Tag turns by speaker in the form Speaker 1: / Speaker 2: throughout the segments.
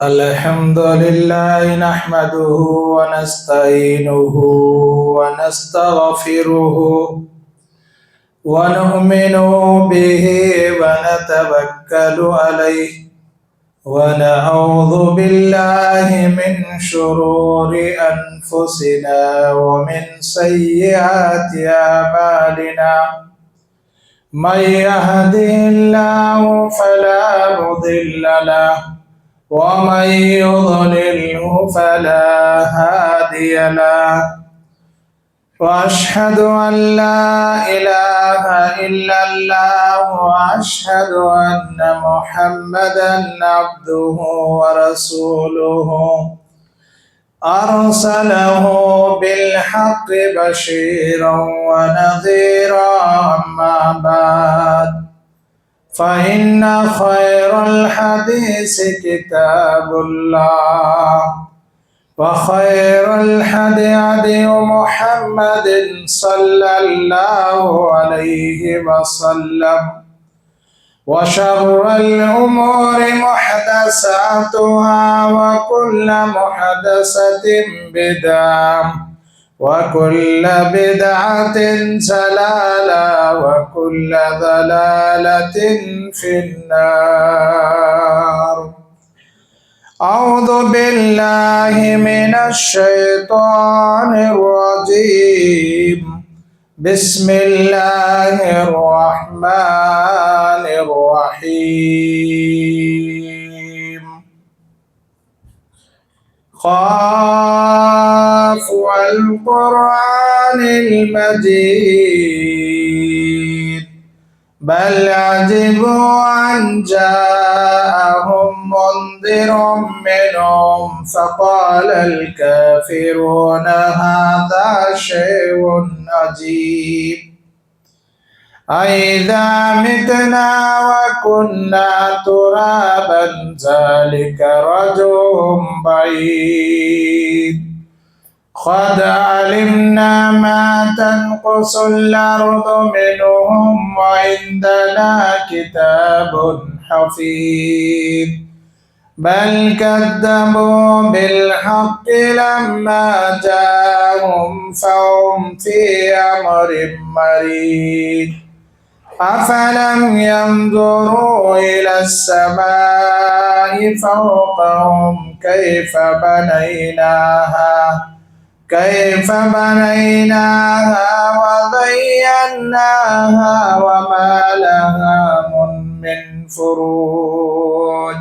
Speaker 1: الحمد لله نحمده ونستعينه ونستغفره ونؤمن به ونتوكل عليه ونعوذ بالله من شرور أنفسنا ومن سيئات أعمالنا من يهده الله فلا مضل له ومن يضلله فلا هادي له وأشهد أن لا إله إلا الله وأشهد أن محمدا عبده ورسوله أرسله بالحق بشيرا ونذيرا أما بعد فإن خير الحديث كتاب الله وخير الهدي هدي محمد صلى الله عليه وسلم وشر الأمور محدثاتها وكل محدثة بدعة وكل بدعة ضلالة وكل ضلالة في النار. أعوذ بالله من الشيطان الرجيم. بسم الله الرحمن الرحيم. قاف والقرآن المجيد بل عجبوا أن جاءهم منذر منهم فقال الكافرون هذا شيء عجيب أإذا متنا وكنا ترابا ذلك رجل بعيد قد علمنا ما تنقص الأرض منهم وعندنا كتاب حفيظ بل كذبوا بالحق لما جاءهم فهم في أمر مريج أفلم ينظروا إلى السماء فوقهم كيف بنيناها وزيناها وما لها من فروج.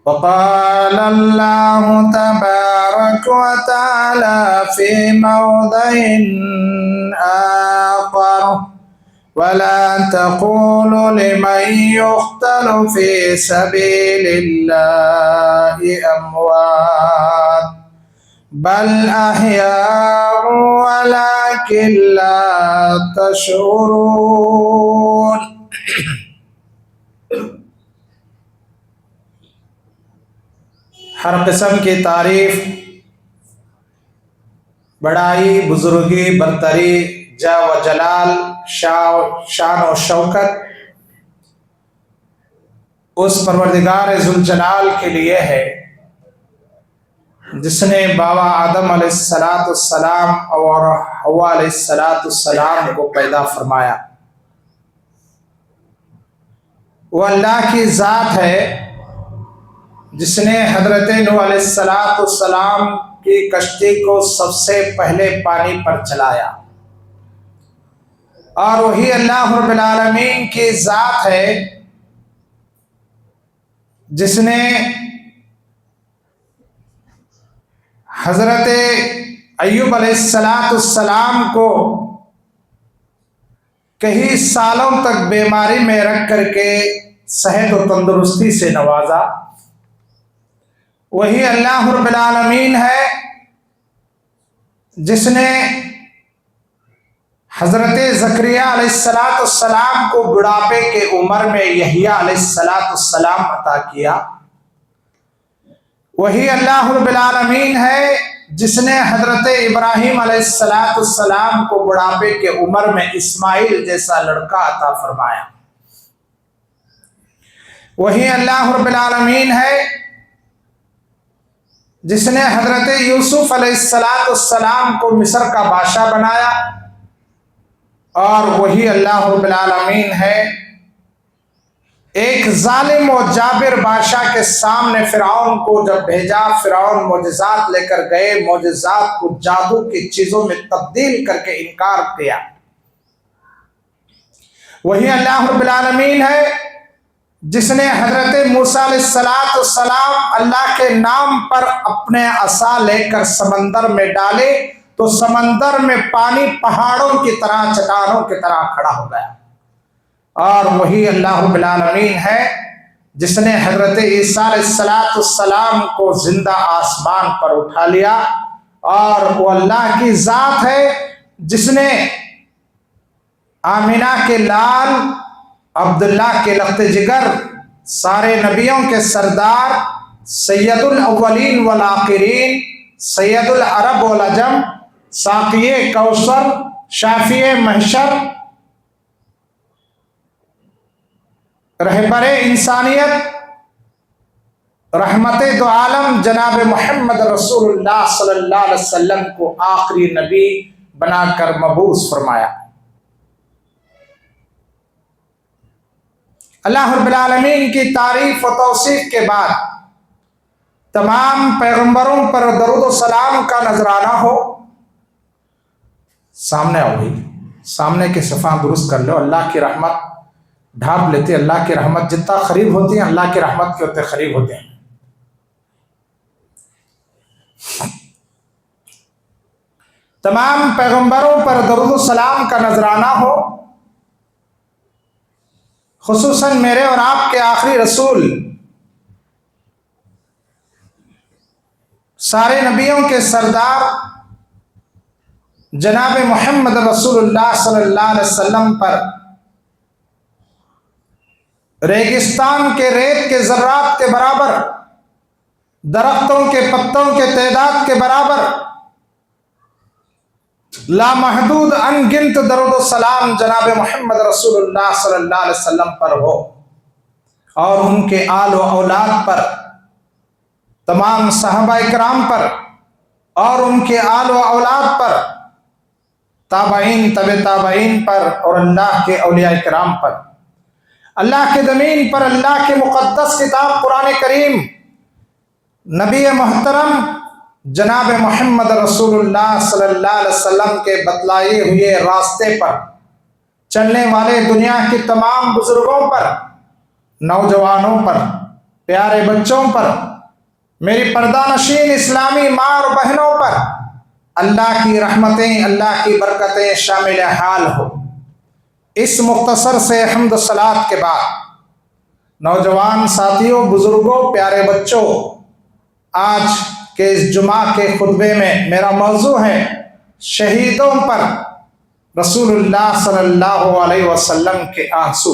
Speaker 1: وقال الله تبارك وتعالى في موضع آخر ولا تقولوا لمن يقتل في سبيل الله أموات بل أحياء ولكن لا تشعرون. ہر قسم کی تعریف، بڑائی، بزرگی، برتری، جا و جلال، شان و شوکت اس پروردگار ذوالجلال کے لیے ہے جس نے بابا آدم علیہ السلام اور حوا علیہ السلام کو پیدا فرمایا. وہ اللہ کی ذات ہے جس نے حضرت نوح علیہ السلام کی کشتی کو سب سے پہلے پانی پر چلایا، اور وہی اللہ رب العالمین کی ذات ہے جس نے حضرت ایوب علیہ السلام کو کئی سالوں تک بیماری میں رکھ کر کے صحت و تندرستی سے نوازا. وہی اللہ رب العالمین ہے جس نے حضرت زکریا علیہ السلام کو بڑھاپے کے عمر میں یحییٰ علیہ السلام عطا کیا. وہی اللہ رب العالمین ہے جس نے حضرت ابراہیم علیہ السلام کو بڑھاپے کے عمر میں اسماعیل جیسا لڑکا عطا فرمایا. وہی اللہ رب العالمین ہے جس نے حضرت یوسف علیہ السلام کو مصر کا بادشاہ بنایا، اور وہی اللہ رب العالمین ہے ایک ظالم و جابر بادشاہ کے سامنے فرعون کو جب بھیجا، فرعون معجزات لے کر گئے، معجزات کو جادو کی چیزوں میں تبدیل کر کے انکار کیا۔ وہی اللہ رب العالمین ہے جس نے حضرت موسیٰ علیہ السلام اللہ کے نام پر اپنے عصا لے کر سمندر میں ڈالے تو سمندر میں پانی پہاڑوں کی طرح، چٹانوں کی طرح کھڑا ہو گیا۔ اور وہی اللہ رب العالمین ہے جس نے حضرت عیسیٰ علیہ السلام کو زندہ آسمان پر اٹھا لیا، اور وہ اللہ کی ذات ہے جس نے آمینہ کے لال عبداللہ کے لخت جگر، سارے نبیوں کے سردار، سید الاولین والآخرین، سید العرب والعجم، ساقی کوثر، شافی محشر، رہبر انسانیت، رحمت دو عالم جناب محمد رسول اللہ صلی اللہ علیہ وسلم کو آخری نبی بنا کر مبعوث فرمایا۔ اللہ رب العالمین کی تعریف و توصیف کے بعد تمام پیغمبروں پر درود و سلام کا نذرانہ ہو۔ سامنے آؤ بھائی، سامنے کے صفحہ درست کر لو۔ اللہ کی رحمت ڈھانپ لیتے، اللہ کی رحمت جتنا قریب ہوتی ہے اللہ کی رحمت کے اتنے قریب ہوتے ہیں۔ تمام پیغمبروں پر درود و سلام کا نذرانہ ہو، خصوصاً میرے اور آپ کے آخری رسول، سارے نبیوں کے سردار جناب محمد رسول اللہ صلی اللہ علیہ وسلم پر ریگستان کے ریت کے ذرات کے برابر، درختوں کے پتوں کے تعداد کے برابر لامحدود ان گنت درود و سلام جناب محمد رسول اللہ صلی اللہ علیہ وسلم پر ہو، اور ان کے آل و اولاد پر، تمام صحابہ اکرام پر، اور ان کے آل و اولاد پر، تابعین، تبع تابعین پر، اور اللہ کے اولیاء اکرام پر، اللہ کے زمین پر اللہ کے مقدس کتاب قرآن کریم، نبی محترم جناب محمد رسول اللہ صلی اللہ علیہ وسلم کے بتلائے ہوئے راستے پر چلنے والے دنیا کی تمام بزرگوں پر، نوجوانوں پر، پیارے بچوں پر، میری پردہ نشین اسلامی ماں اور بہنوں پر اللہ کی رحمتیں، اللہ کی برکتیں شامل حال ہو۔ اس مختصر سے حمد و صلات کے بعد نوجوان ساتھیوں، بزرگوں، پیارے بچوں، آج کہ اس جمعہ کے خطبے میں میرا موضوع ہے شہیدوں پر رسول اللہ صلی اللہ علیہ وسلم کے آنسو۔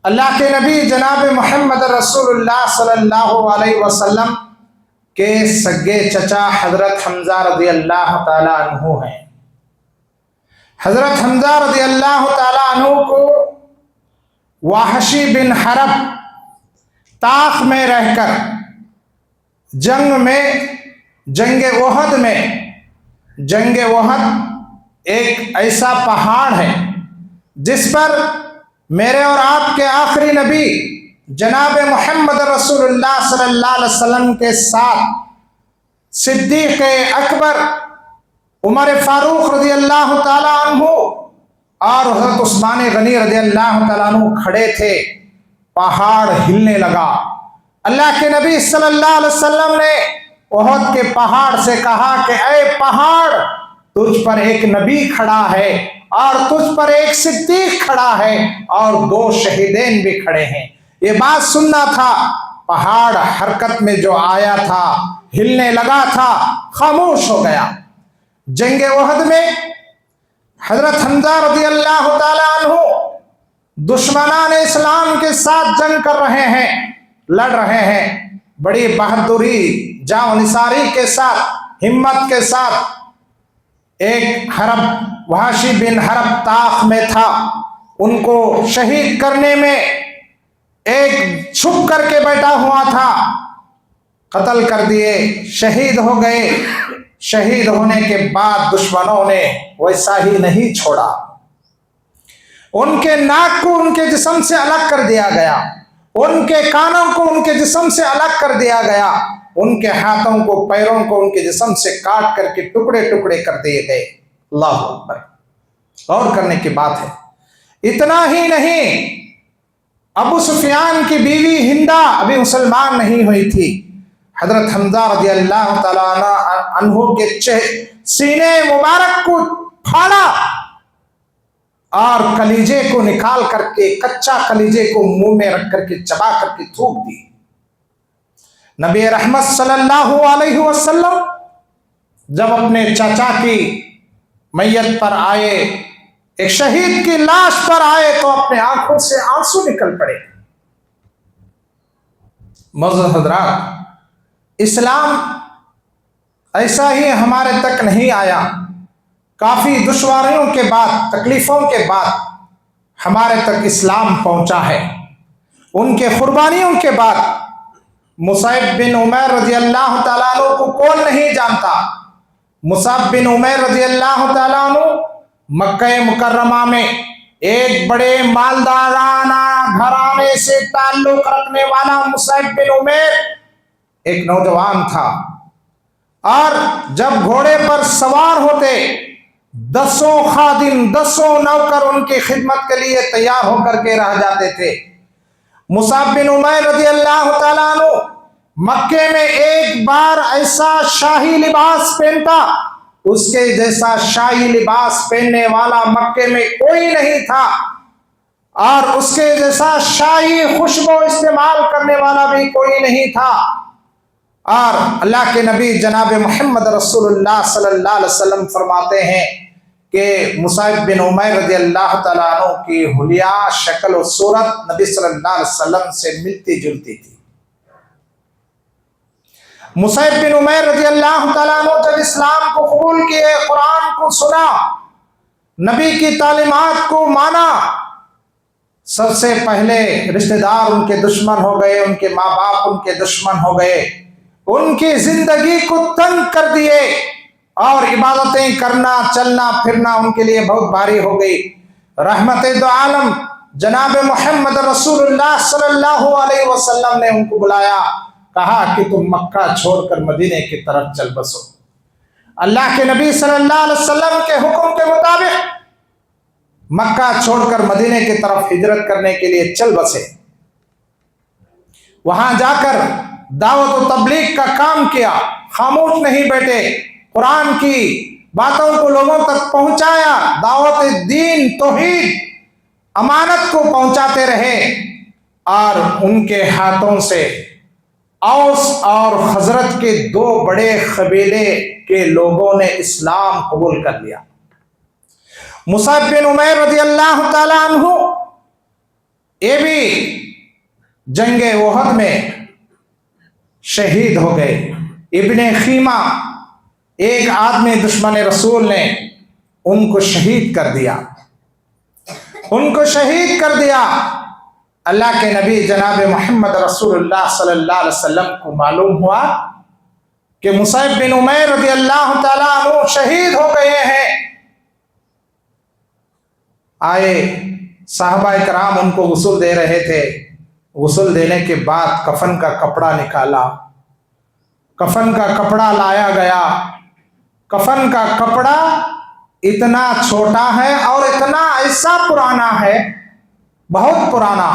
Speaker 1: اللہ کے نبی جناب محمد رسول اللہ صلی اللہ علیہ وسلم کے سگے چچا حضرت حمزہ رضی اللہ تعالیٰ عنہ ہیں۔ حضرت حمزہ رضی اللہ تعالیٰ عنہ کو وحشی بن حرب طاق میں رہ کر جنگ احد ایک ایسا پہاڑ ہے جس پر میرے اور آپ کے آخری نبی جناب محمد رسول اللہ صلی اللہ علیہ وسلم کے ساتھ صدیق اکبر، عمر فاروق رضی اللہ تعالیٰ عنہ اور حضرت عثمان غنی رضی اللہ تعالیٰ عنہ کھڑے تھے۔ پہاڑ ہلنے لگا۔ اللہ کے نبی صلی اللہ علیہ وسلم نے احد کے پہاڑ سے کہا کہ اے پہاڑ، تجھ پر ایک نبی کھڑا ہے، اور تجھ پر ایک صدیق کھڑا ہے، اور دو شہیدین بھی کھڑے ہیں۔ یہ بات سننا تھا۔ پہاڑ حرکت میں جو آیا تھا، ہلنے لگا تھا، خاموش ہو گیا۔ جنگ احد میں حضرت حمزہ رضی اللہ تعالیٰ عنہ دشمنان اسلام کے ساتھ جنگ کر رہے ہیں، لڑ رہے ہیں، بڑی بہادری، جاں نثاری کے ساتھ، ہمت کے ساتھ۔ ایک حرب، وحشی بن حرب طاق میں تھا، ان کو شہید کرنے میں एक छुप करके बैठा हुआ था, कत्ल कर दिए, शहीद हो गए। शहीद होने के बाद दुश्मनों ने वैसा ही नहीं छोड़ा, उनके नाक को उनके जिस्म से अलग कर दिया गया, उनके कानों को उनके जिस्म से अलग कर दिया गया, उनके हाथों को पैरों को उनके जिस्म से काट करके टुकड़े टुकड़े कर दिए गए। अल्लाह अकबर। और करने की बात है, इतना ही नहीं, अबू सुफियान की बीवी हिंदा अभी मुसलमान नहीं हुई थी। हजरत हमजा रज़ी अल्लाह तआला अन्हु के सीने मुबारक को फाड़ा और कलीजे को निकाल करके, कच्चा कलीजे को मुंह में रख करके चबा करके थूक दी। नबी रहमत सल्लल्लाहु अलैहि वसल्लम जब अपने चाचा की मैयत पर आए, एक शहीद की लाश पर आए, तो अपने आंखों से आंसू निकल पड़े। मोअज़्ज़ज़ हज़रात, इस्लाम ऐसा ही हमारे तक नहीं आया। काफी दुश्वारियों के बाद, तकलीफों के बाद हमारे तक इस्लाम पहुंचा है। उनके कुर्बानियों के बाद मुसअब बिन उमैर रज़ी अल्लाह तआला अन्हु को कौन नहीं जानता। मुसअब बिन उमैर रज़ी अल्लाह तआला अन्हु मक्का मुकर्रमा में एक बड़े मालदाराना घराने से ताल्लुक रखने वाला मुसअब बिन उमैर एक नौजवान था, और जब घोड़े पर सवार होते, 10 खादिम, 10 नौकर उनकी खिदमत के लिए तैयार होकर के रह जाते थे। मुसअब बिन उमैर रज़ी अल्लाह तआला अन्हु मक्के में एक बार ऐसा शाही लिबास पहनता, उसके जैसा शाही लिबास पहनने वाला मक्के में कोई नहीं था, और उसके जैसा शाही खुशबू इस्तेमाल करने वाला भी कोई नहीं था। और अल्लाह के नबी जनाब मोहम्मद रसूलुल्लाह सल्लल्लाहु अलैहि वसल्लम फरमाते हैं कि मुसअब बिन उमैर रज़ी अल्लाह तआला अन्हु की हुलिया, शक्ल और सूरत नबी सल्लल्लाहु अलैहि वसल्लम से मिलती जुलती थी। मुसअब बिन उमैर रज़ी अल्लाह तआला अन्हु जब इस्लाम को कबूल किए, कुरान को सुना, नबी की तालीमात को माना, सबसे पहले रिश्तेदार उनके दुश्मन हो गए, उनके माँ बाप उनके दुश्मन हो गए, उनकी जिंदगी को तंग कर दिए, और इबादतें करना, चलना फिरना उनके लिए बहुत भारी हो गई। रहमत दो आलम जनाब मोहम्मद रसूलुल्लाह सल्लल्लाहु अलैहि वसल्लम ने उनको बुलाया, कहा कि तुम मक्का छोड़कर मदीने की तरफ चल बसो। अल्लाह के नबी सल्लल्लाहु अलैहि वसल्लम के हुक्म के मुताबिक मक्का छोड़कर मदीने की तरफ हिजरत करने के लिए चल बसे। वहां जाकर दावत और तबलीग का काम किया, खामोश नहीं बैठे, कुरान की बातों को लोगों तक पहुंचाया, दावत दीन तौहीद अमानत को पहुंचाते रहे, और उनके हाथों से औस और खजरत के 2 बड़े कबीले के लोगों ने इस्लाम कबूल कर लिया। मुसअब बिन उमैर रज़ी अल्लाह तआला अन्हु ये भी जंगे ओहद में शहीद हो गए। इब्ने खीमा एक आदमी दुश्मन रसूल ने उनको शहीद कर दिया, उनको शहीद कर दिया। अल्लाह के नबी जनाब मोहम्मद रसूलुल्लाह सल्लल्लाहु अलैहि वसल्लम को मालूम हुआ कि मुसअब बिन उमैर रज़ी अल्लाह तआला अन्हु शहीद हो गए हैं। आए, साहबा इकराम उनको गुस्ल दे रहे थे। गुस्ल देने के बाद कफन का कपड़ा निकाला, कफन का कपड़ा लाया गया। कफन का कपड़ा इतना छोटा है और इतना ऐसा पुराना है, बहुत पुराना।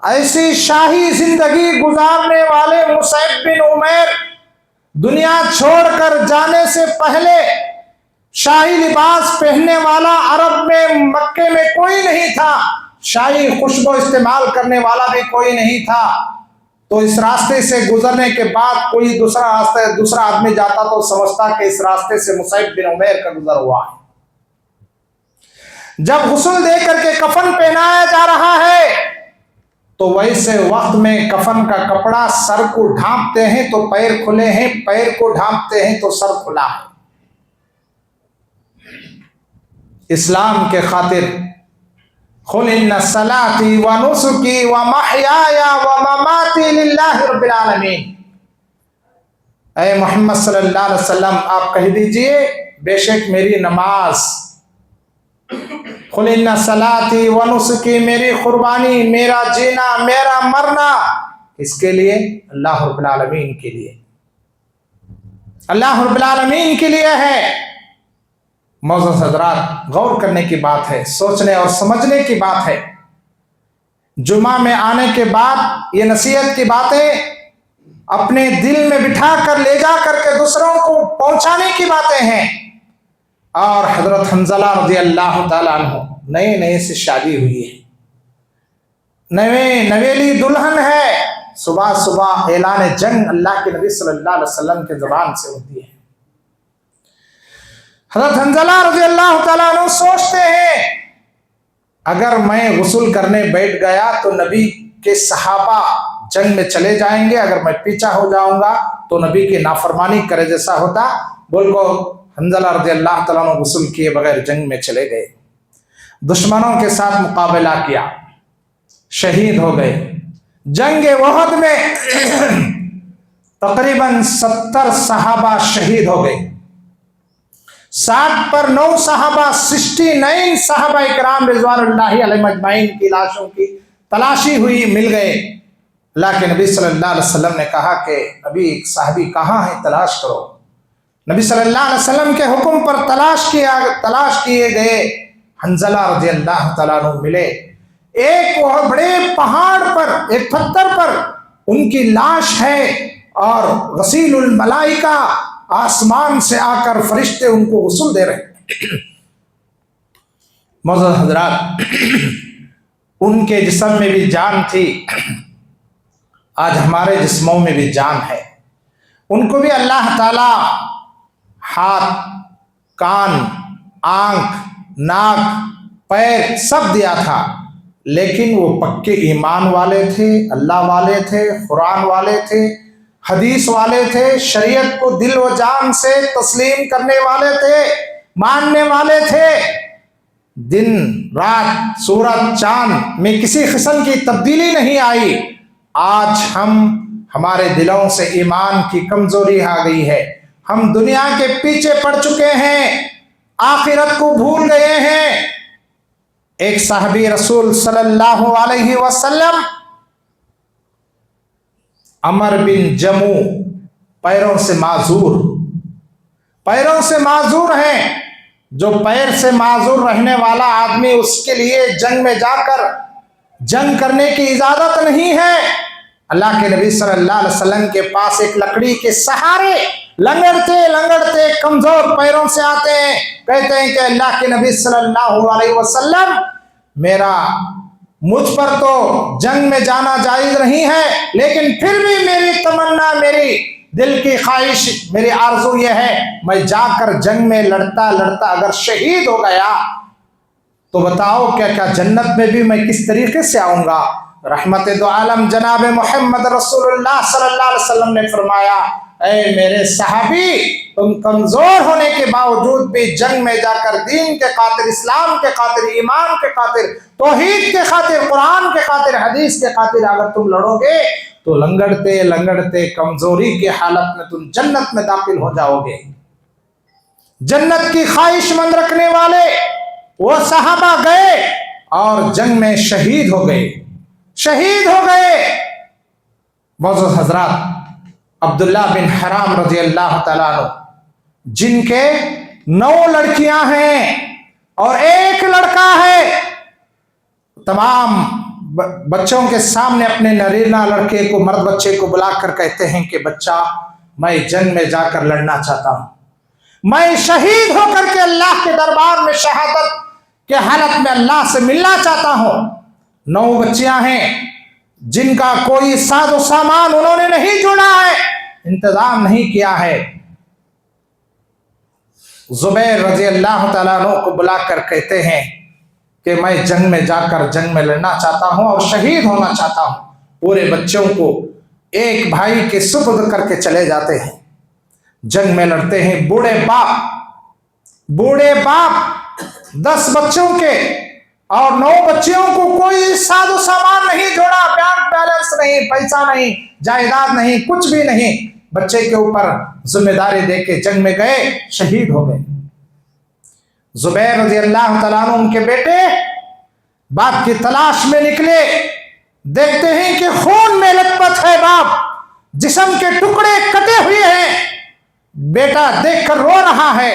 Speaker 1: ऐसी शाही जिंदगी गुजारने वाले मुसअब बिन उमैर दुनिया छोड़कर जाने से पहले शाही लिबास पहनने वाला अरब में, मक्के में कोई नहीं था, शाही खुशबू इस्तेमाल करने वाला भी कोई नहीं था। तो इस रास्ते से गुजरने के बाद कोई दूसरा आदमी जाता तो समझता कि इस रास्ते से मुसअब बिन उमैर का गुजर हुआ है। जब गुस्ल दे करके कफन पहनाया जा रहा है तो वैसे वक्त में कफन का कपड़ा सर को ढांपते हैं तो पैर खुले हैं, पैर को ढांपते हैं तो सर खुला है। इस्लाम के खातिर कुल इन्ना सलाती व नुसुकी व महयाया व ममाती लिल्लाहि रब्बिल आलमीन। ऐ मोहम्मद सल्लल्लाहु अलैहि वसल्लम आप कह दीजिए बेशक मेरी नमाज, कुल इन्ना सलाती व नुसुकी मेरी कुर्बानी, मेरा जीना, मेरा मरना इसके लिए अल्लाह रब्बुल आलमीन के लिए, अल्लाह रब्बुल आलमीन के लिए है। मौजूद हजरात, गौर करने की बात है, सोचने और समझने की बात है। जुमा में आने के बाद ये नसीहत की बातें अपने दिल में बिठा कर ले जा करके दूसरों को पहुंचाने की बातें हैं। और हजरत हंजला रज़ी अल्लाह ताला अन्हु नए नए से शादी हुई है, नवेली दुल्हन है, सुबह सुबह ऐलान जंग अल्लाह के नबी सल्लल्लाहु अलैहि वसल्लम के ज़ुबान से होती है। हज़रत हंज़ला रज़ी अल्लाह ताला अन्हु सोचते हैं अगर मैं गुस्ल करने बैठ गया तो नबी के सहाबा जंग में चले जाएंगे, अगर मैं पीछा हो जाऊंगा तो नबी की नाफरमानी करे जैसा होता। बोल को हंज़ला रज़ी अल्लाह ताला अन्हु गुस्ल किए बगैर जंग में चले गए, दुश्मनों के साथ मुकाबला किया, शहीद हो गए। जंग वहद में तकरीबन 70 सहाबा शहीद हो गए। 60 पर 9 सहाबा 69 सहाबा इकराम रिज़वानुल्लाहि अलैहिम अजमाइन की लाशों की तलाशी हुई, मिल गए। अल्लाह के नबी सल्लल्लाहु अलैहि वसल्लम ने कहा कि अभी एक साहबी कहाँ है, तलाश करो। नबी सल्लल्लाहु अलैहि वसल्लम के हुक्म पर तलाश किए गए। हंज़ला रज़ी अल्लाह ताला अन्हु मिले। एक वह बड़े पहाड़ पर, एक पत्थर पर उनकी लाश है और गसीलुल मलाइका आसमान से आकर फरिश्ते उनको गुस्ल दे रहे। मौजूद हजरात, उनके जिस्म में भी जान थी, आज हमारे जिस्मों में भी जान है। उनको भी अल्लाह ताला हाथ, कान, आंख, नाक, पैर सब दिया था, लेकिन वो पक्के ईमान वाले थे, अल्लाह वाले थे, कुरान वाले थे, हदीस वाले थे, शरीयत को दिल व जान से तस्लीम करने वाले थे, मानने वाले थे। दिन रात, सूरज चांद में किसी किस्म की तब्दीली नहीं आई। आज हमारे दिलों से ईमान की कमजोरी आ गई है, हम दुनिया के पीछे पड़ चुके हैं, आखिरत को भूल गए हैं। एक साहबी रसूल सल्लल्लाहु अलैहि वसल्लम अमर बिन जमू पैरों से माजूर हैं। जो पैर से माजूर रहने वाला आदमी, उसके लिए जंग में जाकर जंग करने की इजाजत नहीं है। अल्लाह के नबी सल्लल्लाहु अलैहि वसल्लम के पास एक लकड़ी के सहारे लंगड़ते कमजोर पैरों से आते हैं, कहते हैं कि अल्लाह के नबी सल्लल्लाहु अलैहि वसल्लम मुझ पर तो जंग में जाना जायज नहीं है, लेकिन फिर भी मेरी तमन्ना, मेरी दिल की ख्वाहिश, मेरी आरज़ू यह है मैं जाकर जंग में लड़ता अगर शहीद हो गया तो बताओ क्या क्या जन्नत में भी मैं किस तरीके से आऊंगा। रहमत दो आलम जनाब मोहम्मद रसूलुल्लाह सल्लल्लाहु अलैहि वसल्लम ने फरमाया, ऐ मेरे सहाबी, तुम कमजोर होने के बावजूद भी जंग में जाकर दीन के खातिर, इस्लाम के खातिर, ईमान के खातिर, तौहीद के खातिर, कुरान के खातिर, हदीस के खातिर अगर तुम लड़ोगे तो लंगड़ते कमजोरी की हालत में तुम जन्नत में दाखिल हो जाओगे। जन्नत की ख्वाहिशमंद रखने वाले वो सहाबा गए और जंग में शहीद हो गए। मौजूद हजरात, अब्दुल्ला बिन हराम रज़ी अल्लाह ताला अन्हु, जिनके 9 लड़कियां हैं और 1 लड़का है, तमाम बच्चों के सामने अपने नरीना लड़के को, मर्द बच्चे को बुलाकर कहते हैं कि बच्चा, मैं जंग में जाकर लड़ना चाहता हूं, मैं शहीद होकर के अल्लाह के दरबार में शहादत के हालत में अल्लाह से मिलना चाहता हूं। 9 बच्चियां हैं जिनका कोई साजो सामान उन्होंने नहीं जोड़ा है, इंतजाम नहीं किया है। जुबैर रज़ी अल्लाह ताला अन्हु को बुलाकर कहते हैं कि मैं जंग में जाकर जंग में लड़ना चाहता हूं और शहीद होना चाहता हूं। पूरे बच्चों को एक भाई के सुपुर्द करके चले जाते हैं, जंग में लड़ते हैं। बूढ़े बाप 10 बच्चों के और 9 बच्चियों को कोई साधु सामान नहीं जोड़ा, बैंक बैलेंस नहीं, पैसा नहीं, जायदाद नहीं, कुछ भी नहीं। बच्चे के ऊपर जिम्मेदारी देके जंग में गए, शहीद हो गए। जुबैर रजी अल्लाह तआला अन्हु उनके बेटे बाप की तलाश में निकले, देखते हैं कि खून में लथपथ है बाप, जिस्म के टुकड़े कटे हुए हैं, बेटा देखकर रो रहा है।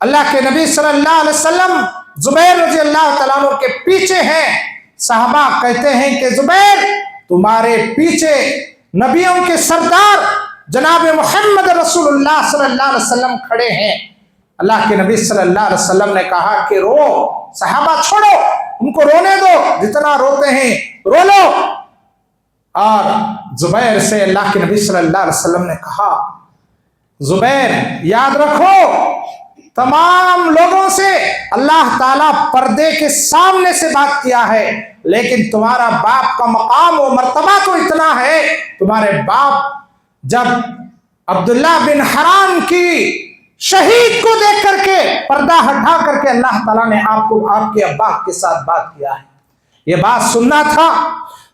Speaker 1: अल्लाह के नबी सल्लल्लाहु अलैहि वसल्लम जुबैर रजी अल्लाह तआला अन्हु के पीछे हैं। साहबा कहते हैं कि जुबैर, तुम्हारे पीछे नबियों के सरदार जनाब मोहम्मद रसूलुल्लाह सल्लल्लाहु अलैहि वसल्लम खड़े हैं। अल्लाह के नबी सल्लल्लाहु अलैहि वसल्लम ने कहा कि रो, साहबा छोड़ो, उनको रोने दो, जितना रोते हैं रो लो। और जुबैर से अल्लाह के नबी सल्लल्लाहु अलैहि वसल्लम ने कहा, जुबैर याद रखो, तमाम लोगों से अल्लाह ताला पर्दे के सामने से बात किया है, लेकिन तुम्हारा बाप का मकाम और मर्तबा तो इतना है। तुम्हारे बाप जब अब्दुल्ला बिन हराम की शहीद को देख करके पर्दा हटा करके अल्लाह ताला ने आपको आपके अब्बा के साथ बात किया है, ये बात सुनना था।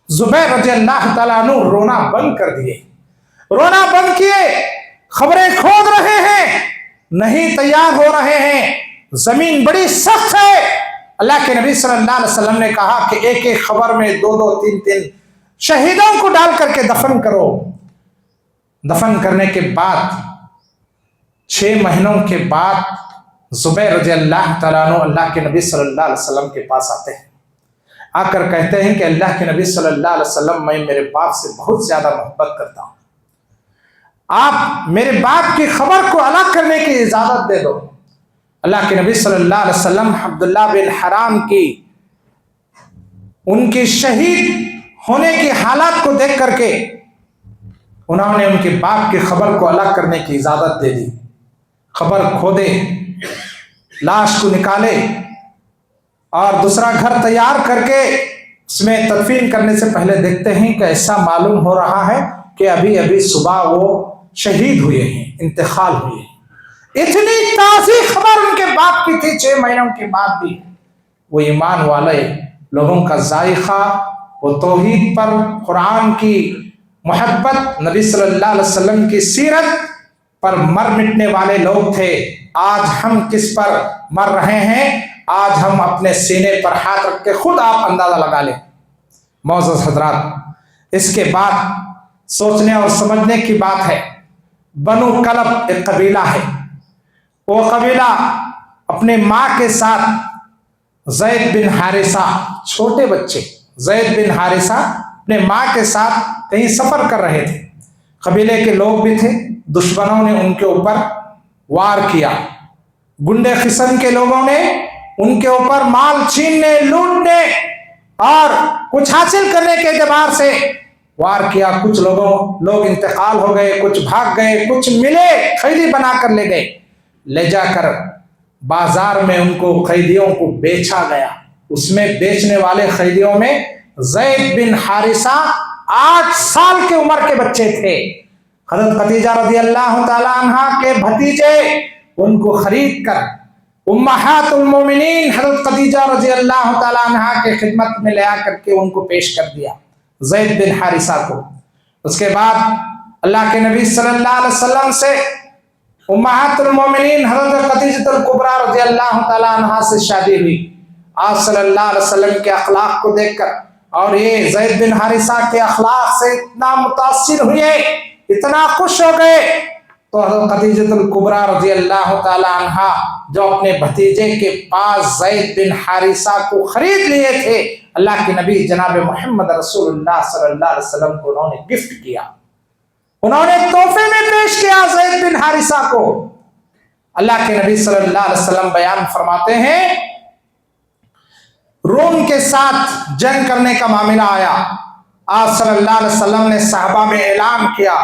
Speaker 1: जुबैर रज़ी अल्लाह ताला अन्हु रोना बंद कर दिए, रोना बंद किए, खबरें खोद रहे हैं, नहीं तैयार हो रहे हैं, जमीन बड़ी सख्त है। अल्लाह के नबी सल्लल्लाहु अलैहि वसल्लम ने कहा कि एक एक खबर में 2-2, 3-3 शहीदों को डाल करके दफन करो। दफन करने के बाद 6 महीनों के बाद जुबैर रज़ी अल्लाह तआला अन्हु अल्लाह के नबी सल्लल्लाहु अलैहि वसल्लम के पास आते हैं, आकर कहते हैं कि अल्लाह के नबी सल्लल्लाहु अलैहि वसल्लम, मैं मेरे बाप से बहुत ज्यादा मोहब्बत करता हूँ, आप मेरे बाप की खबर को अलग करने की इजाजत दे दो। अल्लाह के नबी सल्लल्लाहु अलैहि वसल्लम अब्दुल्ला बिन हराम की उनकी शहीद होने की हालत को देख करके उन्होंने उनके बाप की खबर को अलग करने की इजाजत दे दी। खबर खोदे, लाश को निकाले और दूसरा घर तैयार करके उसमें तदफीन करने से पहले देखते हैं कि ऐसा मालूम हो रहा है कि अभी अभी सुबह वो शहीद हुए हैं, इंतकाल हुए हैं। इतनी ताज़ी खबर उनके बाप की थी, 6 महीनों के बाद भी वो ईमान वाले लोगों का जायका, वो तौहीद पर, कुरान की मोहब्बत, नबी सल्लल्लाहु अलैहि वसल्लम की सीरत पर मर मिटने वाले लोग थे। आज हम किस पर मर रहे हैं, आज हम अपने सीने पर हाथ रख के खुद आप अंदाजा लगा लें। मौजूद हजरात, इसके बाद सोचने और समझने की बात है। बनु कलब एक कबीला है, वो कबीला अपने माँ के साथ ज़ैद बिन हारिसा, छोटे बच्चे ज़ैद बिन हारिसा अपने माँ के साथ कहीं सफर कर रहे थे। कबीले के लोग भी थे, दुश्मनों ने उनके ऊपर वार किया, गुंडे किस्म के लोगों ने उनके ऊपर माल छीनने, लूटने और कुछ हासिल करने के एतबार से वार किया। कुछ लोग इंतकाल हो गए, कुछ भाग गए, कुछ मिले, खैदी बनाकर ले गए। ले जाकर बाजार में उनको खैदियों को बेचा गया। उसमें बेचने वाले खैदियों में ज़ैद बिन हारिसा 8 साल के उम्र के बच्चे थे। हज़रत खदीजा रज़ी अल्लाह ताला अन्हा के भतीजे उनको खरीद कर उम्महातुल मोमिनीन हज़रत खदीजा रज़ी अल्लाह ताला अन्हा के खिदमत में ले आकर के उनको पेश कर दिया, ज़ैद बिन हारिसा को। उसके बाद अल्लाह के नबी सल्लल्लाहु अलैहि वसल्लम से उम्महातुल मोमिनीन हज़रत खदीजतुल कुबरा रज़ी अल्लाह ताला अन्हा से शादी हुई। आप सल्लल्लाहु अलैहि वसल्लम के अखलाक को देखकर और ये ज़ैद बिन हारिसा के अखलाक से इतना मुतासिर हुए, इतना खुश हो गए, तो हज़रत खदीजतुल कुबरा रज़ी अल्लाह ताला अन्हा जो अपने भतीजे के पास ज़ैद बिन हारिसा को खरीद लिए थे, अल्लाह के नबी जनाब मोहम्मद रसूलुल्लाह सल्लल्लाहु अलैहि वसल्लम को उन्होंने गिफ्ट किया, उन्होंने तोहफे में पेश किया ज़ैद बिन हारिसा को। अल्लाह के नबी सल्लल्लाहु अलैहि वसल्लम बयान फरमाते हैं, रोम के साथ जंग करने का मामला आया। आप सल्लल्लाहु अलैहि वसल्लम ने सहाबा में ऐलान किया,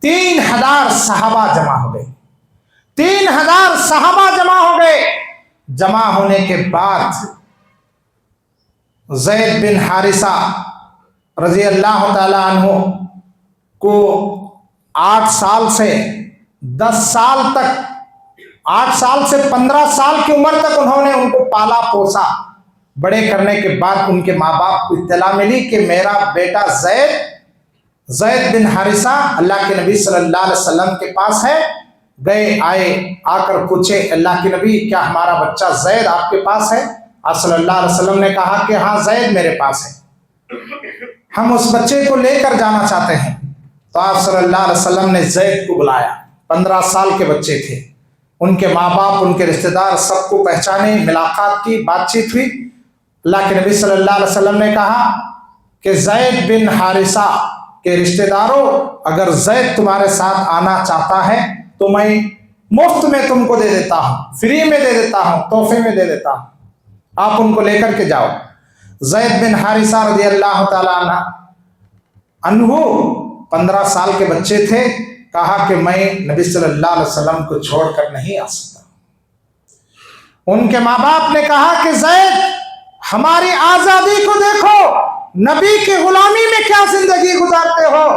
Speaker 1: 3000 सहाबा जमा हो गए। 3000 सहाबा जमा हो गए। जमा होने के बाद ज़ैद बिन हारिसा रज़ी अल्लाह ताला अन्हु को 8 साल से 10 साल तक, 8 साल से 15 साल की उम्र तक उन्होंने उनको पाला पोसा, بڑے کرنے کے بعد ان کے ماں باپ کو اطلاع ملی کہ میرا بیٹا زید بن حارثہ اللہ کے نبی صلی اللہ علیہ وسلم کے پاس ہے. گئے آئے آ کر پوچھے اللہ کے نبی کیا ہمارا بچہ زید آپ کے پاس ہے؟ آپ صلی اللہ علیہ وسلم نے کہا کہ ہاں زید میرے پاس ہے، ہم اس بچے کو لے کر جانا چاہتے ہیں. تو آپ صلی اللہ علیہ وسلم نے زید کو بلایا. 15 سال کے بچے تھے. ان کے ماں باپ ان کے رشتہ دار سب کو پہچانے، ملاقات کی، بات چیت ہوئی. اللہ کے نبی صلی اللہ علیہ وسلم نے کہا کہ زید بن حارثہ کے رشتہ داروں اگر زید تمہارے ساتھ آنا چاہتا ہے تو میں مفت میں تم کو دے دیتا ہوں، فری میں دے دیتا ہوں، تحفے میں دے دیتا ہوں، آپ ان کو لے کر کے جاؤ. زید بن حارثہ رضی اللہ تعالیٰ عنہ 15 سال کے بچے تھے. کہا کہ میں نبی صلی اللہ علیہ وسلم کو چھوڑ کر نہیں آ سکتا. ان کے ماں باپ نے کہا کہ زید ہماری آزادی کو دیکھو، نبی کی غلامی میں کیا زندگی گزارتے ہو.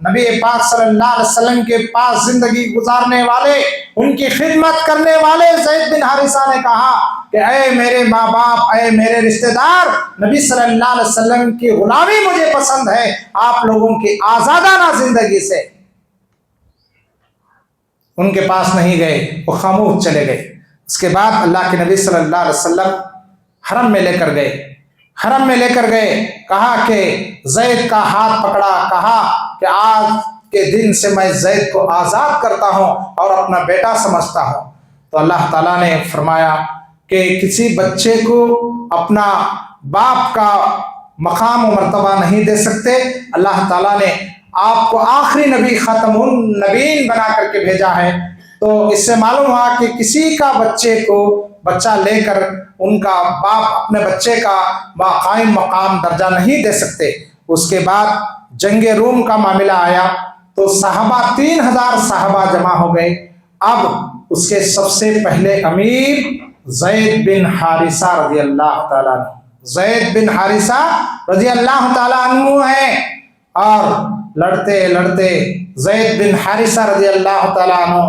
Speaker 1: نبی پاک صلی اللہ علیہ وسلم کے پاس زندگی گزارنے والے، ان کی خدمت کرنے والے زید بن حارثہ نے کہا کہ اے میرے ماں باپ، اے میرے رشتہ دار، نبی صلی اللہ علیہ وسلم کی غلامی مجھے پسند ہے، آپ لوگوں کی آزادانہ زندگی سے. ان کے پاس نہیں گئے، وہ خاموش چلے گئے. اس کے بعد اللہ کے نبی صلی اللہ علیہ وسلم حرم میں لے کر گئے. حرم میں لے کر گئے، کہا کہ زید کا ہاتھ پکڑا، کہا کہ آج کے دن سے میں زید کو آزاد کرتا ہوں اور اپنا بیٹا سمجھتا ہوں. تو اللہ تعالیٰ نے فرمایا کہ کسی بچے کو اپنا باپ کا مقام و مرتبہ نہیں دے سکتے. اللہ تعالیٰ نے آپ کو آخری نبی ختم النبیین بنا کر کے بھیجا ہے. تو اس سے معلوم ہوا کہ کسی کا بچہ لے کر ان کا باپ اپنے بچے کا باقائم مقام درجہ نہیں دے سکتے. اس کے بعد جنگ روم کا معاملہ آیا تو صحابہ 3000 صحابہ جمع ہو گئے. اب اس کے سب سے پہلے امیر زید بن حارثہ رضی اللہ تعالیٰ عنہ، زید بن حارثہ رضی اللہ تعالیٰ عنہ ہیں. اور لڑتے لڑتے زید بن حارثہ رضی اللہ تعالیٰ عنہ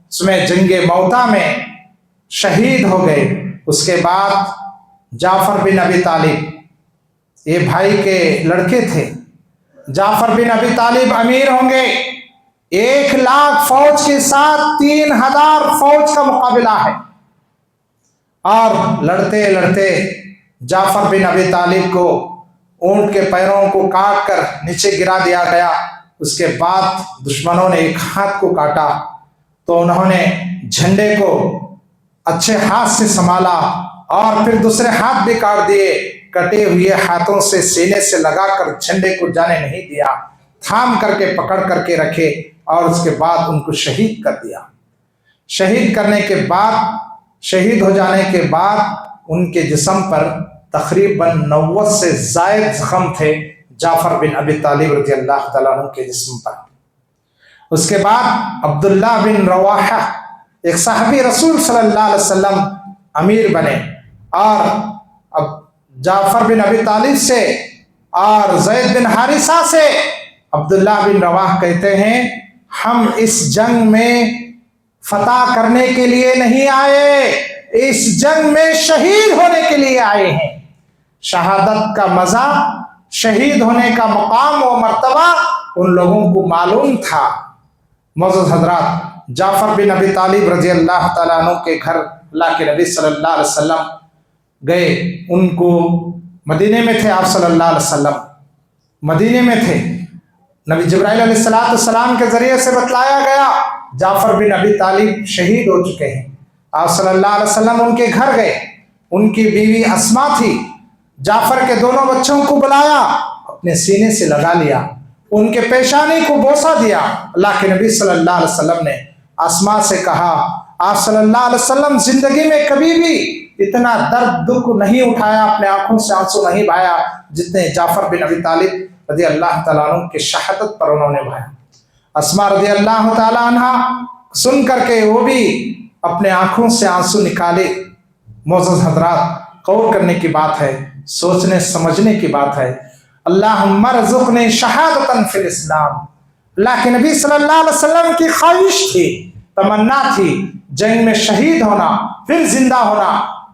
Speaker 1: اس میں جنگ موتا میں شہید ہو گئے. اس کے بعد جعفر بن ابی طالب، یہ بھائی کے لڑکے تھے. جعفر بن ابی طالب امیر ہوں گے. 1,00,000 فوج کے ساتھ 3,000 فوج کا مقابلہ ہے. اور لڑتے لڑتے جعفر بن ابی طالب کو اونٹ کے پیروں کو کاٹ کر نیچے گرا دیا گیا. اس کے بعد دشمنوں نے ایک ہاتھ کو کاٹا تو انہوں نے جھنڈے کو اچھے ہاتھ سے سنبھالا اور پھر دوسرے ہاتھ بھی کاٹ دیے. کٹے ہوئے ہاتھوں سے سینے سے لگا کر جھنڈے کو جانے نہیں دیا، تھام کر کے پکڑ کر کے رکھے اور اس کے بعد ان کو شہید کر دیا. شہید کرنے کے بعد، شہید ہو جانے کے بعد ان کے جسم پر تقریباً 90 سے زائد زخم تھے جعفر بن ابی طالب رضی اللہ تعالیٰ عنہ کے جسم پر. اس کے بعد عبداللہ بن رواحہ ایک صحابی رسول صلی اللہ علیہ وسلم امیر بنے. اور اب جعفر بن ابی طالب سے اور زید بن حارثہ سے عبداللہ بن رواحہ کہتے ہیں ہم اس جنگ میں فتح کرنے کے لیے نہیں آئے، اس جنگ میں شہید ہونے کے لیے آئے ہیں. شہادت کا مزہ، شہید ہونے کا مقام و مرتبہ ان لوگوں کو معلوم تھا. معزز حضرات، جعفر بن ابی طالب رضی اللہ تعالیٰ عنہ کے گھر اللہ کے نبی صلی اللہ علیہ وسلم گئے. ان کو مدینے میں تھے، آپ صلی اللہ علیہ وسلم مدینے میں تھے. نبی جبرائیل علیہ السلام کے ذریعے سے بتلایا گیا جعفر بن ابی طالب شہید ہو چکے ہیں. آپ صلی اللہ علیہ وسلم ان کے گھر گئے. ان کی بیوی اسما تھی. جعفر کے دونوں بچوں کو بلایا، اپنے سینے سے لگا لیا، ان کے پیشانی کو بوسہ دیا. اللہ کے نبی صلی اللہ علیہ وسلم نے اسما سے کہا آپ صلی اللہ علیہ وسلم زندگی میں کبھی بھی اتنا درد دکھ نہیں اٹھایا، اپنے آنکھوں سے آنسو نہیں بہایا جتنے جعفر بن ابی طالب رضی اللہ تعالیٰ عنہ کی شہادت پر انہوں نے بہایا. اسما رضی اللہ تعالیٰ عنہ سن کر کے وہ بھی اپنے آنکھوں سے آنسو نکالے. معزز حضرات، غور کرنے کی بات ہے، سوچنے سمجھنے کی بات ہے. اللہم ارزقنی شہادتاً فی الاسلام. اللہ کے نبی صلی اللہ علیہ وسلم کی خواہش تھی، تمنا تھی جنگ میں شہید ہونا، پھر زندہ ہونا،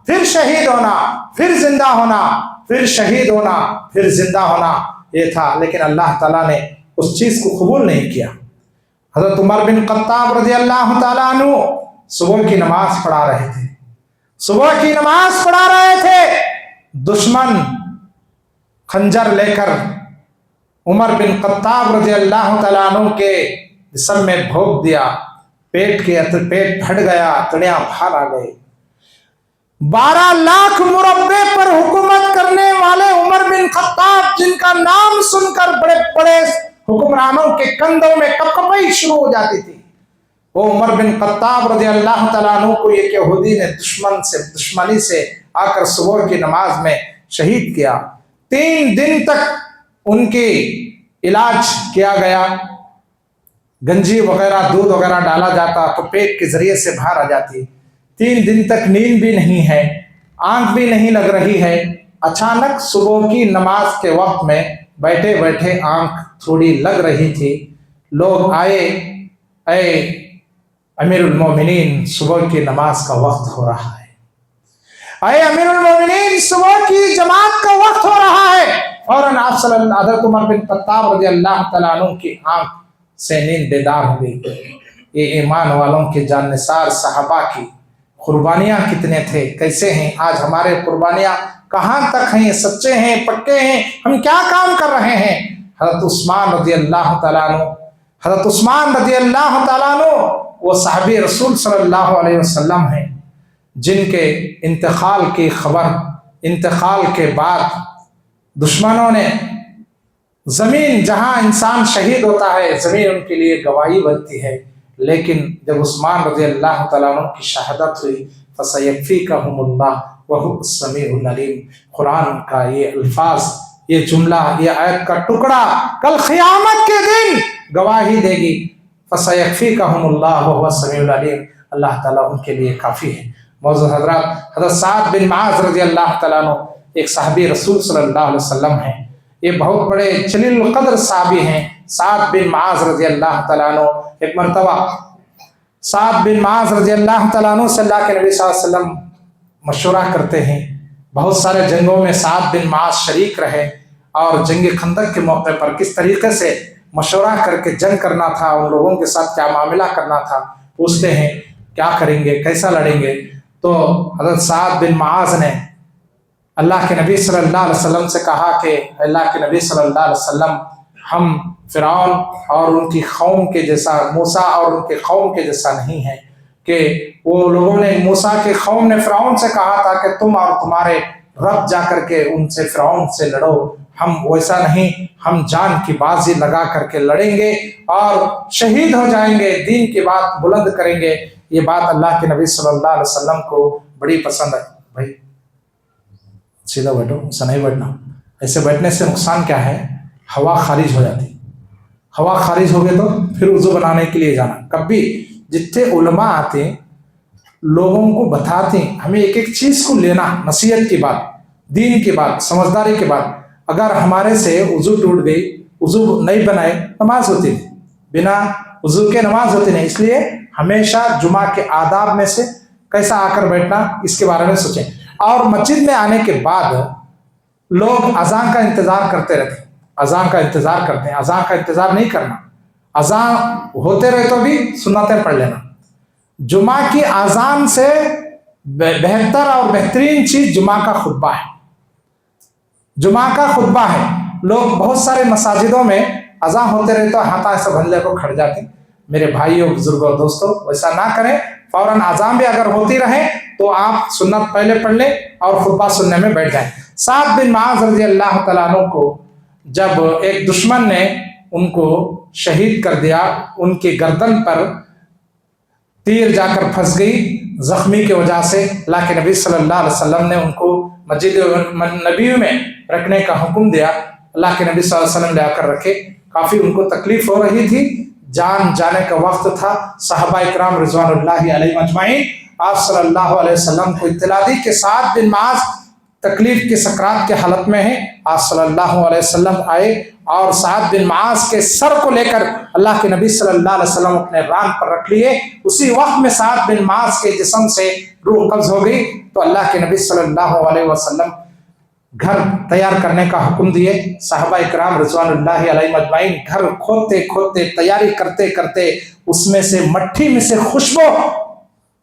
Speaker 1: پھر شہید ہونا، फिर जिंदा होना, फिर शहीद होना, फिर जिंदा होना, ये था। लेकिन अल्लाह ताला ने उस चीज को कबूल नहीं किया। हजरत उमर बिन खत्ताब रज़ी अल्लाह ताला अन्हु सुबह की नमाज पढ़ा रहे थे, सुबह की नमाज पढ़ा रहे थे। दुश्मन खंजर लेकर उमर बिन खत्ताब रज़ी अल्लाह ताला अन्हु के जिस्म में भोंक दिया, पेट फट गया, तड़ियां बाहर आ गए। 12 लाख मुरब्बे पर हुकूमत करने वाले उमर बिन खत्ताब, जिनका नाम सुनकर बड़े बड़े हुक्मरानों के कंधों में कपकपाई शुरू हो जाती थी, वो उमर बिन खत्ताब रज़ी अल्लाह तआला अन्हु को एक यहूदी ने दुश्मनी से आकर सुबह की नमाज में शहीद किया। 3 दिन तक उनकी इलाज किया गया, गंजी वगैरह दूध वगैरह डाला जाता तो पेट के जरिए से बाहर आ जाती। 3 दिन तक नींद भी नहीं है, आंख भी नहीं लग रही है। अचानक सुबह की नमाज के वक्त में बैठे बैठे आंख थोड़ी लग रही थी। लोग आए, ऐ अमीरुल मोमिनीन, सुबह की नमाज का वक्त हो रहा है, ऐ अमीरुल मोमिनीन, सुबह की जमात का वक्त हो रहा है। फौरन आप सल्लल्लाहु अलैहि उमर बिन खत्ताब रज़ी अल्लाह तआला अन्हु की आंख से नींद बेदार हो गई। ये ईमान वालों के जाननिसार सहाबा की कुर्बानियां कितने थे, कैसे हैं आज हमारे कुर्बानियां कहाँ तक हैं, सच्चे हैं, पक्के हैं, हम क्या काम कर रहे हैं। हज़रत उस्मान रज़ी अल्लाह तआला अन्हु, हज़रत उस्मान रज़ी अल्लाह तआला अन्हु वो साहबी रसूल सल्लल्लाहु अलैहि वसल्लम हैं, जिनके इंतकाल की खबर, इंतकाल के बाद दुश्मनों ने जमीन, जहां इंसान शहीद होता है, जमीन उनके लिए गवाही बनती है। लेकिन जब उस्मान रज़ी अल्लाह तआला अन्हु की शहादत हुई, फसयक्फ़ीकहुमुल्लाह वहुवस समीउल अलीम, कुरान का ये अल्फाज, ये जुमला, ये आयत का टुकड़ा कल क़यामत के दिन गवाही देगी। फसयक्फ़ीकहुमुल्लाह वहुवस समीउल अलीम, अल्लाह ताला उनके लिए काफ़ी है। मौजूद हज़रात, हज़रत साद बिन मुआज़ रज़ी अल्लाह तआला अन्हु एक साहबी रसूल सल्लल्लाहु अलैहि वसल्लम हैं। ये बहुत बड़े जलील क़द्र साहबी हैं। साद बिन मुआज़ रज़ी अल्लाह तआला अन्हु एक मरतबा साद बिन मुआज़ रज़ी अल्लाह तआला अन्हु से अल्लाह के नबी सल्लल्लाहु अलैहि वसल्लम मशवरा करते हैं। बहुत सारे जंगों में साद बिन मुआज़ शरीक रहे और जंग खंदक के मौके पर किस तरीके से मशवरा करके जंग करना था, उन लोगों के साथ क्या मामला करना था, पूछते हैं क्या करेंगे, कैसा लड़ेंगे। तो हज़रत साद बिन मुआज़ ने अल्लाह के नबी सल्लल्लाहु अलैहि वसल्लम से कहा कि अल्लाह के नबी सल्लल्लाहु अलैहि वसल्लम, हम फ़िरौन और उनकी कौम के जैसा, मूसा और उनके कौम के जैसा नहीं है कि वो लोगों ने, मूसा के कौम ने फ़िरौन से कहा था कि तुम और तुम्हारे रब जा करके उनसे, फ़िरौन से लड़ो। हम वैसा नहीं, हम जान की बाजी लगा करके लड़ेंगे और शहीद हो जाएंगे, दीन की बात बुलंद करेंगे। ये बात अल्लाह के नबी सल्लल्लाहु अलैहि वसल्लम को बड़ी पसंद है। भाई सीधा बैठो, ऐसा नहीं बैठना, ऐसे बैठने से नुकसान क्या है, हवा खारिज हो जाती। हवा खारिज हो गई तो फिर वज़ू बनाने के लिए जाना। कभी जितने उलमा आते लोगों को बताते हमें एक एक चीज़ को लेना, नसीहत की बात, दीन की बात, समझदारी की बात। अगर हमारे से वज़ू टूट गई, वज़ू नहीं बनाए, नमाज होती नहीं, बिना वज़ू के नमाज होती नहीं। इसलिए हमेशा जुमा के आदाब में से कैसा आकर बैठना, इसके बारे में सोचें। और मस्जिद में आने के बाद लोग अज़ान का इंतज़ार करते रहते हैं, अज़ान का इंतज़ार करते हैं। अज़ान का इंतज़ार नहीं करना, अज़ान होते रहे तो भी सुन्नतें पढ़ लेना। जुमा की अज़ान से बेहतर और बेहतरीन चीज़ जुमा का खुतबा है। जुमा का खुतबा है। लोग बहुत सारे मसाजिदों में अज़ान होते रहे तो हाथ ऐसा बंधले को खड़ जाते। मेरे भाइयों, बुजुर्गों, दोस्तों, वैसा ना करें। फौरन अज़ान भी अगर होती रहे तो आप सुन्नत पहले पढ़ लें और खुतबा सुनने में बैठ जाएं। साद बिन मुआज़ रज़ी अल्लाह तआला अन्हु को जब एक दुश्मन ने उनको शहीद कर दिया, उनकी गर्दन पर तीर जाकर फंस गई, जख्मी की वजह से अल्लाह के नबी सल्लल्लाहु अलैहि वसल्लम ने उनको मस्जिद नबी में रखने का हुक्म दिया। अल्लाह के नबी सल्लल्लाहु अलैहि वसल्लम ले आकर रखे। काफ़ी उनको तकलीफ हो रही थी, जान जाने का वक्त था। सहाबा इकराम रिज़वानुल्लाहि अलैहिम अजमाइन आप सल्लल्लाहु अलैहि वसल्लम को इत्तला दी कि साद बिन मुआज़ تکلیف کی سکرات کے حالت میں ہیں، آپ صلی اللہ علیہ وسلم آئے اور سعد بن معاذ کے سر کو لے کر اللہ کے نبی صلی اللہ علیہ وسلم اپنے ران پر رکھ لیے۔ اسی وقت میں سعد بن معاذ کے جسم سے روح قبض ہو گئی تو اللہ کے نبی صلی اللہ علیہ وسلم گھر تیار کرنے کا حکم دیے۔ صحابہ اکرام رضوان اللہ علیہ مجمعین گھر کھودتے کھودتے تیاری کرتے کرتے اس میں سے مٹھی میں سے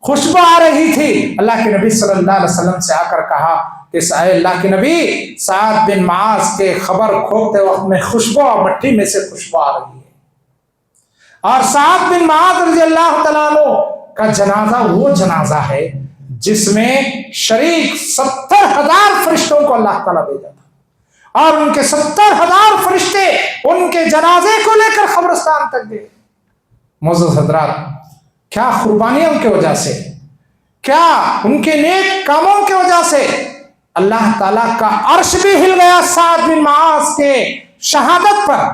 Speaker 1: خوشبو آ رہی تھی۔ اللہ کے نبی صلی اللہ علیہ وسلم سے آ کر کہا کہ اے اللہ کے نبی، سعد بن معاذ کے خبر کھودتے وقت میں خوشبو اور مٹھی میں سے خوشبو آ رہی ہے۔ اور سعد بن معاذ رضی اللہ تعالیٰ عنہ کا جنازہ وہ جنازہ ہے جس میں شریک 70,000 فرشتوں کو اللہ تعالیٰ بھیجا تھا، اور ان کے 70,000 فرشتے ان کے جنازے کو لے کر قبرستان تک گئے۔ معزز حضرات، کیا قربانیوں کی وجہ سے، کیا ان کے نیک کاموں کی وجہ سے اللہ تعالیٰ کا عرش بھی ہل گیا سعد بن معاذ کے شہادت پر۔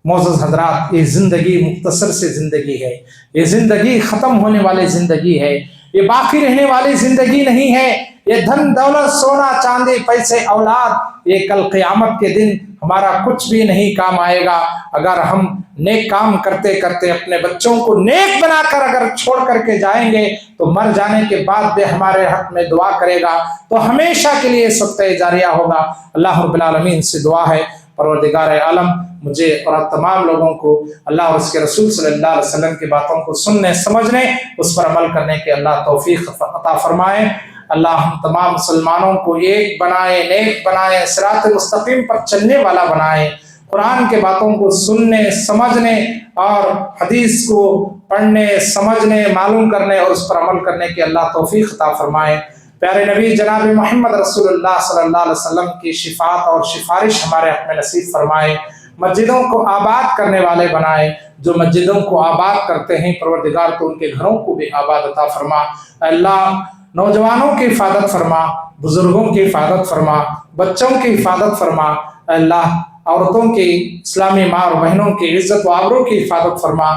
Speaker 1: معزز حضرات، یہ زندگی مختصر سے زندگی ہے، یہ زندگی ختم ہونے والی زندگی ہے، یہ باقی رہنے والی زندگی نہیں ہے۔ یہ دھن دولت، سونا چاندی، پیسے، اولاد، یہ کل قیامت کے دن ہمارا کچھ بھی نہیں کام آئے گا۔ اگر ہم نیک کام کرتے کرتے اپنے بچوں کو نیک بنا کر اگر چھوڑ کر کے جائیں گے تو مر جانے کے بعد بھی ہمارے حق میں دعا کرے گا تو ہمیشہ کے لیے صدقہ جاریہ ہوگا۔ اللہ رب العالمین سے دعا ہے، پروردگار عالم مجھے اور تمام لوگوں کو اللہ اور اس کے رسول صلی اللہ علیہ وسلم کی باتوں کو سننے، سمجھنے، اس پر عمل کرنے کے اللہ توفیق عطا فرمائے۔ اللہ ہم تمام مسلمانوں کو ایک بنائے، نیک بنائے، صراط مستقیم پر چلنے والا بنائے۔ قرآن کے باتوں کو سننے، سمجھنے اور حدیث کو پڑھنے، سمجھنے، معلوم کرنے اور اس پر عمل کرنے کی اللہ توفیق عطا فرمائے۔ پیارے نبی جناب محمد رسول اللہ صلی اللہ علیہ وسلم کی شفاعت اور سفارش ہمارے حق میں نصیب فرمائے۔ مسجدوں کو آباد کرنے والے بنائے، جو مسجدوں کو آباد کرتے ہیں پروردگار تو ان کے گھروں کو بھی آباد عطا فرما۔ اللہ نوجوانوں کی حفاظت فرما، بزرگوں کی حفاظت فرما، بچوں کی حفاظت فرما۔ اللہ عورتوں کی، اسلامی ماں اور بہنوں کی عزت و آبرو کی حفاظت فرما۔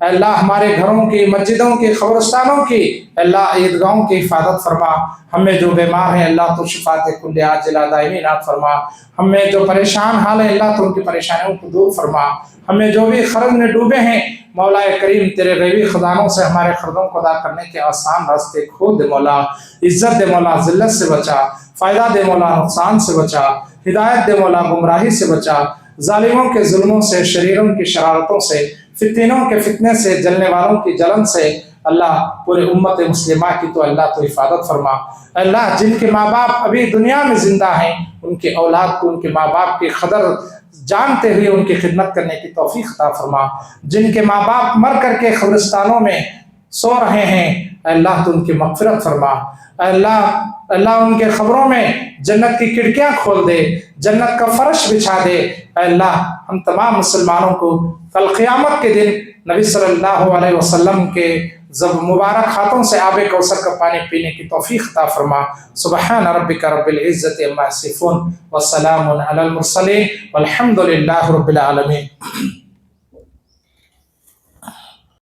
Speaker 1: اللہ ہمارے گھروں کی، مسجدوں کی، قبرستانوں کی، اللہ عیدگاہوں کی حفاظت فرما۔ ہمیں جو بیمار ہیں اللہ تو شفاعت کل عاجلہ دائمی عنایت فرما۔ ہمیں جو پریشان حال ہیں اللہ تو ان کی پریشانیوں کو دور فرما۔ ہمیں جو بھی قرض میں ڈوبے ہیں مولا کریم تیرے غیبی خزانوں سے ہمارے قرضوں کو ادا کرنے کے آسان راستے کھول دے مولا۔ عزت دے مولا، ذلت سے بچا، فائدہ دے مولا، نقصان سے بچا، ہدایت دے مولا، گمراہی سے بچا، ظالموں کے ظلموں سے، شریروں کی شرارتوں سے، فتنوں کے فتنے سے، جلنے والوں کی جلن سے اللہ پورے امت مسلمہ کی تو اللہ تو حفاظت فرما۔ اللہ جن کے ماں باپ ابھی دنیا میں زندہ ہیں ان کے اولاد کو ان کے ماں باپ کی قدر جانتے ہوئے ان کی خدمت کرنے کی توفیق عطا فرما۔ جن کے ماں باپ مر کر کے قبرستانوں میں سو رہے ہیں اللہ تو ان کی مغفرت فرما۔ اللہ ان کے قبروں میں جنت کی کھڑکیاں کھول دے، جنت کا فرش بچھا دے۔ اللہ ہم تمام مسلمانوں کو کل قیامت کے دن نبی صلی اللہ علیہ وسلم کے مبارک ہاتھوں سے آب کوثر کا پانی پینے کی توفیق عطا فرما۔ سبحان ربک رب العزت عما یصفون وسلام علی المرسلین والحمد للہ رب العالمین۔